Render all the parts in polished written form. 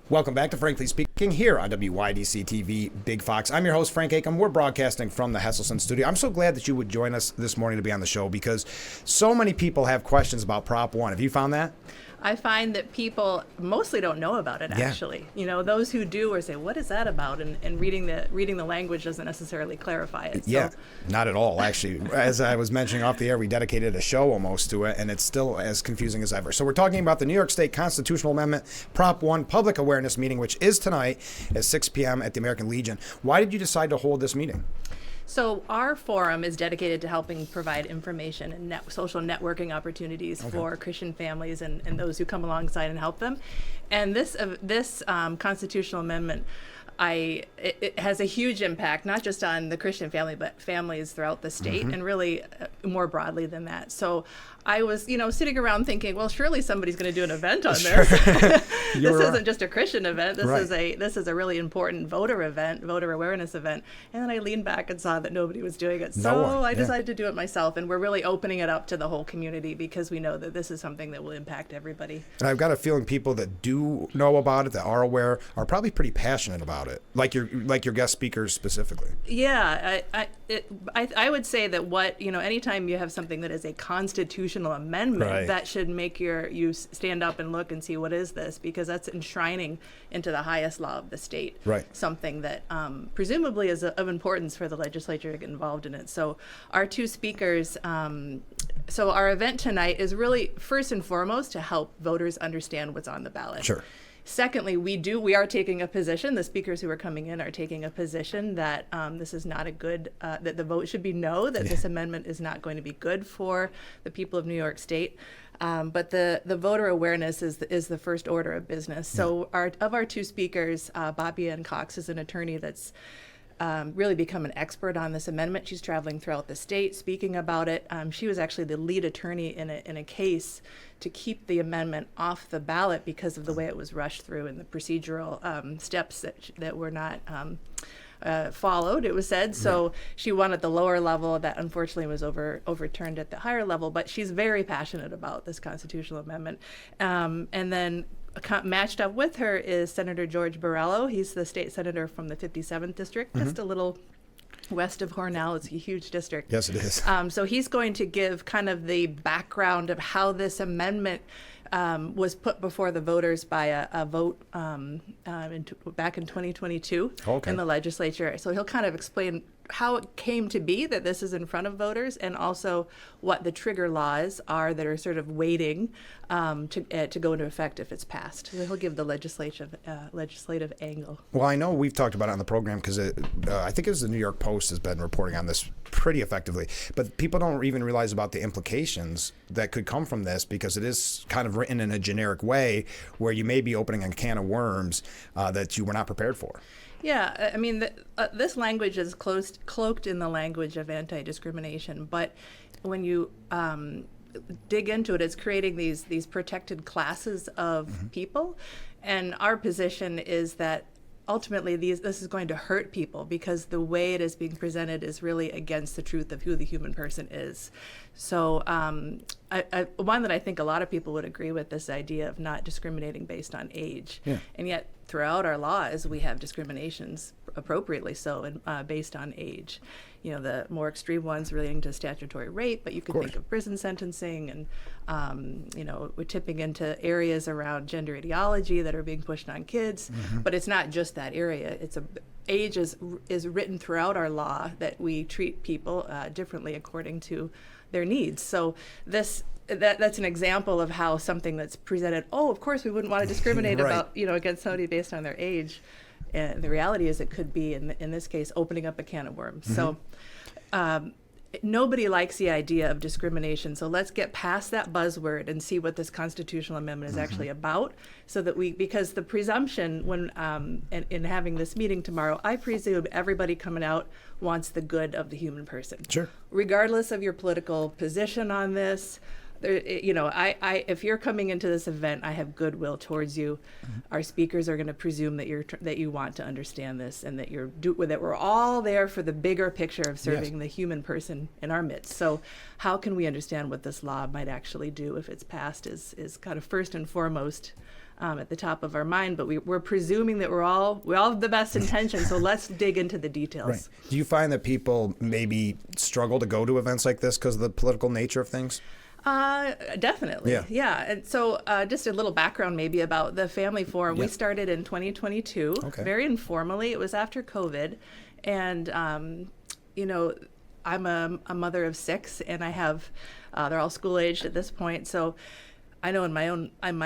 Welcome back to Frankly Speaking here on WYDC TV Big Fox. I'm your host, Frank Acomb. We're broadcasting from the Hesselson studio. I'm so glad that you would join us this morning to be on the show because so many people have questions about Prop 1. Have you found that? I find that people mostly don't know about it, actually. You know, those who do or say, what is that about? And reading the language doesn't necessarily clarify it. So. Yeah, not at all, actually. As I was mentioning off the air, we dedicated a show almost to it, and it's still as confusing as ever. So we're talking about the New York State Constitutional Amendment, Prop 1 Public Awareness Meeting, which is tonight at 6 p.m. at the American Legion. Why did you decide to hold this meeting? So our forum is dedicated to helping provide information and social networking opportunities for Christian families and those who come alongside and help them. And this constitutional amendment, it has a huge impact, not just on the Christian family, but families throughout the state and really more broadly than that. So I was, sitting around thinking, well, surely somebody's going to do an event on this. This isn't just a Christian event. This is a really important voter awareness event. And then I leaned back and saw that nobody was doing it. So I decided to do it myself. And we're really opening it up to the whole community because we know that this is something that will impact everybody. And I've got a feeling people that do know about it, that are aware, are probably pretty passionate about it, like your guest speakers specifically. Yeah, I would say that anytime you have something that is a constitutional amendment, that should make you stand up and look and see what is this, because that's enshrining into the highest law of the state something that presumably is of importance for the legislature to get involved in it. So our two speakers, so our event tonight is really first and foremost to help voters understand what's on the ballot. Sure. Secondly, we are taking a position, the speakers who are coming in are taking a position that this is not a good, that the vote should be no, that this amendment is not going to be good for the people of New York State. But the voter awareness is the first order of business. So our two speakers, Bobby Ann Cox is an attorney that's really become an expert on this amendment. She's traveling throughout the state speaking about it. She was actually the lead attorney in a case to keep the amendment off the ballot because of the way it was rushed through and the procedural steps that were not followed, it was said. So she won at the lower level. That unfortunately was overturned at the higher level. But she's very passionate about this constitutional amendment. And then matched up with her is Senator George Borrello. He's the state senator from the 57th district, just a little west of Hornell. It's a huge district. Yes, it is. So he's going to give kind of the background of how this amendment was put before the voters by a vote back in 2022 in the legislature. So he'll kind of explain how it came to be that this is in front of voters, and also what the trigger laws are that are sort of waiting to go into effect if it's passed. So he'll give the legislative angle. Well, I know we've talked about it on the program because I think it was the New York Post has been reporting on this pretty effectively, but people don't even realize about the implications that could come from this, because it is kind of written in a generic way where you may be opening a can of worms that you were not prepared for. Yeah, I mean, this language is cloaked in the language of anti-discrimination, but when you dig into it, it's creating these protected classes of people, and our position is that ultimately this is going to hurt people because the way it is being presented is really against the truth of who the human person is. So one that I think a lot of people would agree with, this idea of not discriminating based on age. And yet throughout our laws we have discriminations appropriately so and based on age. The more extreme ones relating to statutory rape, but you could think of prison sentencing, and we're tipping into areas around gender ideology that are being pushed on kids. But it's not just that area. Age is written throughout our law that we treat people differently according to their needs. So that's an example of how something that's presented, of course we wouldn't want to discriminate about against somebody based on their age. And the reality is it could be, in this case, opening up a can of worms. So nobody likes the idea of discrimination. So let's get past that buzzword and see what this constitutional amendment is actually about, so that because the presumption when in having this meeting tomorrow, I presume everybody coming out wants the good of the human person. Sure. Regardless of your political position on this. If you're coming into this event, I have goodwill towards you. Our speakers are going to presume that you want to understand this, and that that we're all there for the bigger picture of serving the human person in our midst. So, how can we understand what this law might actually do if it's passed? Is kind of first and foremost at the top of our mind, but we're presuming that we all have the best intentions. So let's dig into the details. Right. Do you find that people maybe struggle to go to events like this because of the political nature of things? Definitely. Yeah. And so just a little background maybe about the Family Forum. Yeah. We started in 2022, Okay. very informally. It was after COVID. And, I'm a mother of 6, and I have, they're all school aged at this point. So I know in my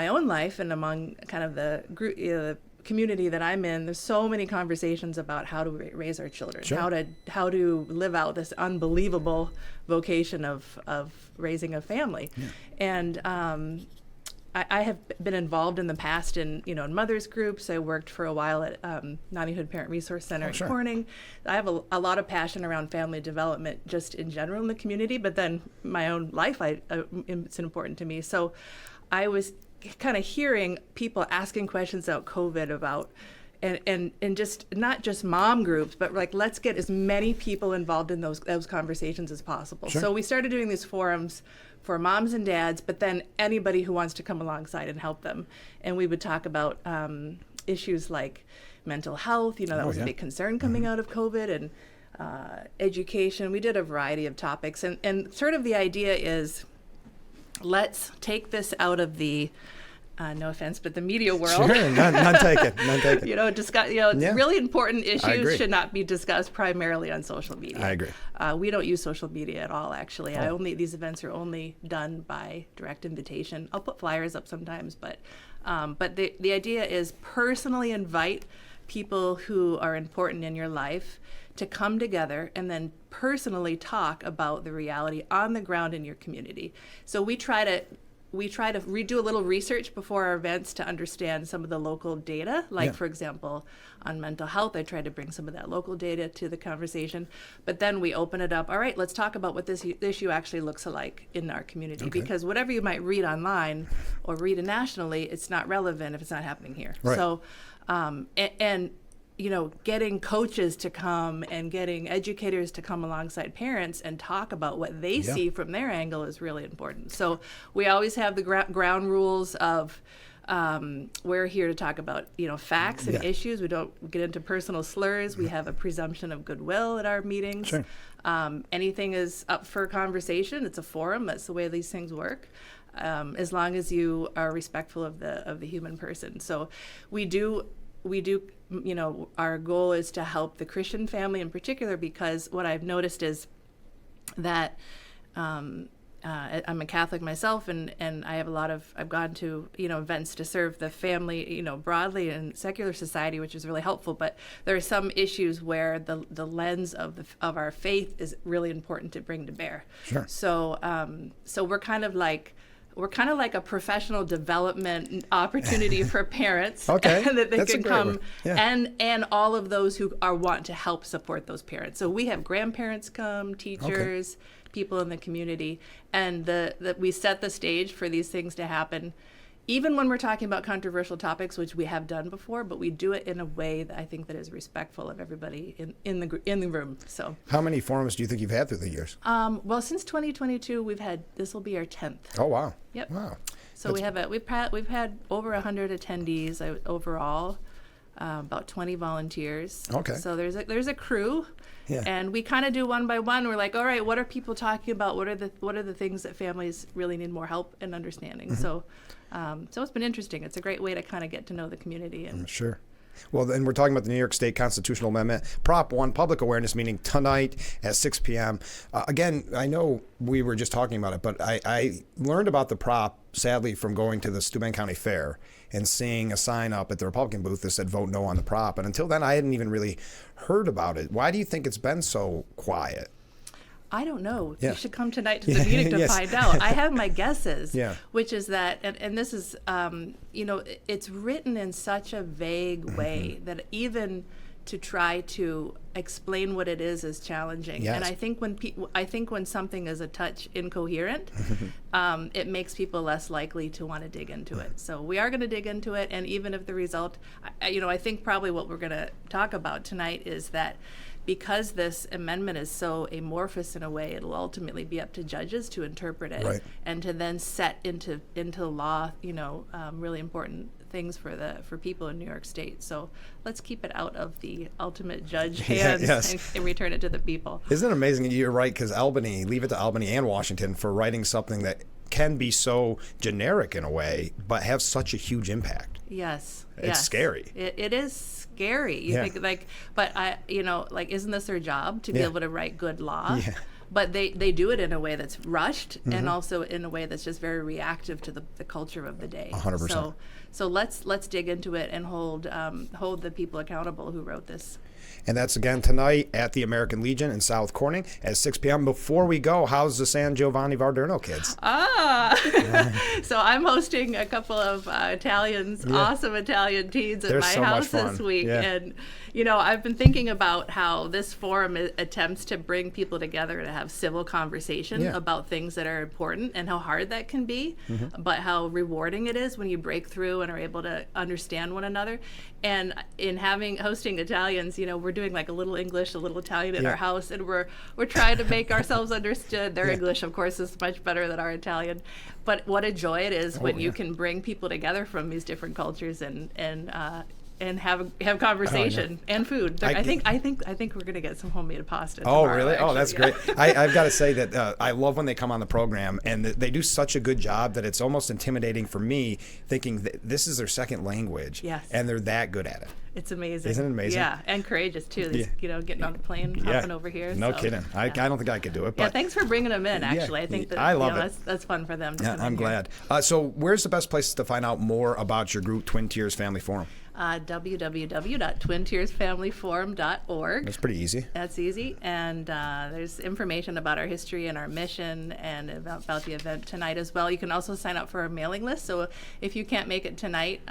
own life and among kind of the group, community that I'm in, there's so many conversations about how to raise our children, Sure. how to live out this unbelievable vocation of raising a family. Yeah. And I have been involved in the past in mothers groups. I worked for a while at Nottinghood Parent Resource Center in sure. Corning. I have a lot of passion around family development just in general in the community, but then my own life, it's important to me. So I was kind of hearing people asking questions about COVID, about and just not just mom groups, but like let's get as many people involved in those conversations as possible. Sure. So we started doing these forums for moms and dads, but then anybody who wants to come alongside and help them. And we would talk about issues like mental health. That was a big concern coming out of COVID, and education. We did a variety of topics, and sort of the idea is, let's take this out of the, no offense, but the media world. Sure, none taken, none taken. Yeah. Really important agree. issues should not be discussed primarily on social media. I agree. We don't use social media at all, actually. These events are only done by direct invitation. I'll put flyers up sometimes, but the idea is personally invite people who are important in your life to come together and then personally talk about the reality on the ground in your community. So we try to redo a little research before our events to understand some of the local data. Like, for example, on mental health, I tried to bring some of that local data to the conversation. But then we open it up. All right, let's talk about what this issue actually looks like in our community. Okay. Because whatever you might read online or read nationally, it's not relevant if it's not happening here. Right. So, getting coaches to come and getting educators to come alongside parents and talk about what they see from their angle is really important. So we always have the ground rules of we're here to talk about facts and issues. We don't get into personal slurs. We have a presumption of goodwill at our meetings. Sure. Anything is up for conversation. It's a forum. That's the way these things work. As long as you are respectful of the human person. So we do, our goal is to help the Christian family in particular, because what I've noticed is that I'm a Catholic myself, and I have I've gone to, events to serve the family, broadly in secular society, which is really helpful. But there are some issues where the lens of our faith is really important to bring to bear. Sure. So we're kind of like a professional development opportunity for parents. Okay. that they That's a can great come word. Yeah. and all of those who want to help support those parents. So we have grandparents come, teachers, people in the community, and we set the stage for these things to happen, even when we're talking about controversial topics, which we have done before, but we do it in a way that I think that is respectful of everybody in the room. So How many forums do you think you've had through the years? well, since 2022, this will be our 10th. Oh, wow. Yep. Wow. So we've had over 100 attendees overall, about 20 volunteers. Okay. So there's a crew, Yeah. and we kind of do one by one. We're like, all right, what are people talking about? What are the things that families really need more help and understanding? Mm-hmm. So it's been interesting. It's a great way to kind of get to know the community. And Sure. Well, then we're talking about the New York State Constitutional Amendment, Prop 1, public awareness meeting tonight at 6 p.m. Again, I know we were just talking about it, but I learned about the prop, sadly, from going to the Steuben County Fair and seeing a sign up at the Republican booth that said vote no on the prop. And until then, I hadn't even really heard about it. Why do you think it's been so quiet? I don't know. Yeah. You should come tonight to the meeting to Yes. find out. I have my guesses, Yeah. which is that, and this is, it's written in such a vague way that even to try to explain what it is challenging. Yes. And I think when something is a touch incoherent, it makes people less likely to want to dig into it. So we are going to dig into it, and even if the result, I think probably what we're going to talk about tonight is that because this amendment is so amorphous in a way, it'll ultimately be up to judges to interpret it, Right. and to then set into law, really important things for people in New York State. So let's keep it out of the ultimate judge hands, yes. and return it to the people. Isn't it amazing? You're right, because leave it to Albany and Washington for writing something that can be so generic in a way, but have such a huge impact. Yes. It's scary. It is scary. You Yeah. think but isn't this their job to be Yeah. able to write good law? Yeah. But they do it in a way that's rushed, and also in a way that's just very reactive to the culture of the day. 100%. So let's dig into it and hold the people accountable who wrote this. And that's again tonight at the American Legion in South Corning at 6 p.m. Before we go, how's the San Giovanni Varderno kids? So I'm hosting a couple of awesome Italian teens at my so much house fun. this week. Yeah. And, I've been thinking about how this forum attempts to bring people together to have civil conversation about things that are important, and how hard that can be, but how rewarding it is when you break through and are able to understand one another. And in hosting Italians, we're doing like a little English, a little Italian in our house, and we're trying to make ourselves understood. Their English, of course, is much better than our Italian. But what a joy it is when you can bring people together from these different cultures and have conversation and food. I think we're gonna get some homemade pasta. Oh, tomorrow, really? actually. That's great. I've got to say that I love when they come on the program, and they do such a good job that it's almost intimidating for me, thinking that this is their second language, Yes. and they're that good at it. It's amazing. Isn't it amazing? Yeah, and courageous too. These, getting on the plane, hopping over here. No so, kidding. I don't think I could do it. But thanks for bringing them in. Actually, I think that I love it. That's fun for them. To yeah, come I'm in here. glad. So where's the best place to find out more about your group, Twin Tiers Family Forum? www.twintiersfamilyforum.org. That's pretty easy. That's easy. And there's information about our history and our mission, and about the event tonight as well. You can also sign up for our mailing list. So if you can't make it tonight,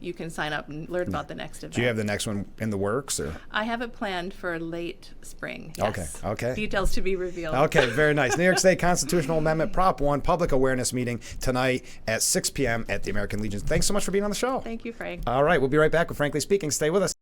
you can sign up and learn about the next event. Do you have the next one in the works, or? I have it planned for late spring. Yes. Okay. Details to be revealed. Okay, very nice. New York State Constitutional Amendment Prop 1 public awareness meeting tonight at 6 p.m. at the American Legion. Thanks so much for being on the show. Thank you, Frank. All right, we'll be right back with Frankly Speaking. Stay with us.